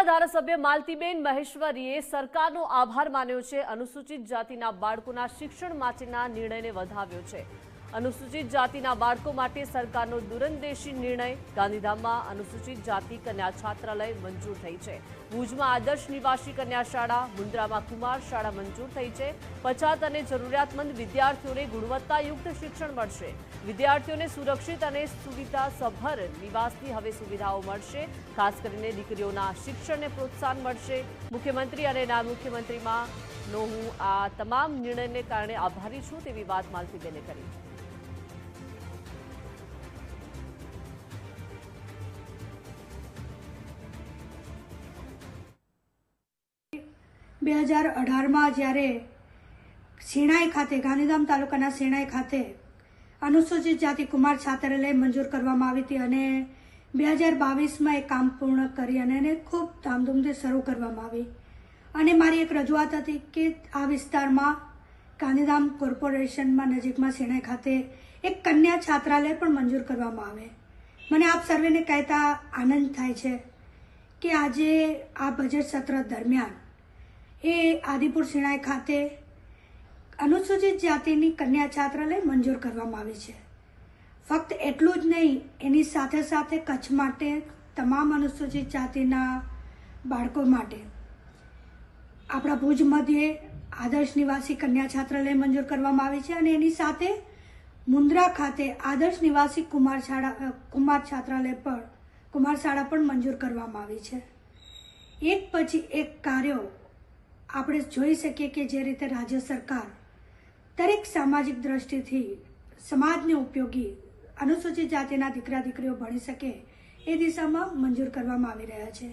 ધારાસભ્ય માલતીબેન મહેશ્વરીએ સરકારનો આભાર માન્યો છે। અનુસૂચિત જાતિના બાળકોના શિક્ષણ માટેના નિર્ણયને વધાવ્યો છે। અનુસૂચિત જાતિના બાળકો માટે સરકારનો દૂરંદેશી નિર્ણય। ગાંધીધામમાં અનુસૂચિત જાતિ કન્યા છાત્રાલય મંજૂર થઈ છે। ભુજમાં આદર્શ નિવાસી કન્યા શાળા, મુન્દ્રામાં કુમાર શાળા મંજૂર થઈ છે। પછાત અને જરૂરિયાતમંદ વિદ્યાર્થીઓને ગુણવત્તાયુક્ત શિક્ષણ મળશે। વિદ્યાર્થીઓને સુરક્ષિત અને સુવિધાસભર નિવાસની હવે સુવિધાઓ મળશે। ખાસ કરીને દીકરીઓના શિક્ષણને પ્રોત્સાહન મળશે। મુખ્યમંત્રી અને નાયબ મુખ્યમંત્રીમાં હું આ તમામ નિર્ણયને કારણે આભારી છું તેવી વાત માલતીબેને કરી। 2018 જ્યારે શેણાઈ ખાતે ગાંધીધામ તાલુકાના શેણાઈ ખાતે અનુસૂચિત જાતિ કુમાર છાત્રાલય મંજૂર કરવામાં આવી હતી અને 2022માં એ કામ પૂર્ણ કરી અને એને ખૂબ ધામધૂમથી શરૂ કરવામાં આવી અને મારી એક રજૂઆત હતી કે આ વિસ્તારમાં ગાંધીધામ કોર્પોરેશનમાં નજીકમાં શેણાઈ ખાતે એક કન્યા છાત્રાલય પણ મંજૂર કરવામાં આવે। મને આપ સર્વેને કહેતા આનંદ થાય છે કે આજે આ બજેટ સત્ર દરમિયાન એ આદિપુર શેણાઈ ખાતે અનુસૂચિત જાતિની કન્યા છાત્રાલય મંજૂર કરવામાં આવી છે। ફક્ત એટલું જ નહીં, એની સાથે સાથે કચ્છ માટે તમામ અનુસૂચિત જાતિના બાળકો માટે આપણા ભુજ મધ્યે આદર્શ નિવાસી કન્યા છાત્રાલય મંજૂર કરવામાં આવી છે અને એની સાથે મુન્દ્રા ખાતે આદર્શ નિવાસી કુમાર છાત્રાલય કુમાર શાળા પણ મંજૂર કરવામાં આવી છે। એક પછી એક કાર્યો આપણે જોઈ શકીએ કે જે રીતે રાજ્ય સરકાર દરેક સામાજિક દ્રષ્ટિથી સમાજને ઉપયોગી અનુસૂચિત જાતિના દીકરા દીકરીઓ ભણી શકે એ દિશામાં મંજૂર કરવામાં આવી રહ્યા છે।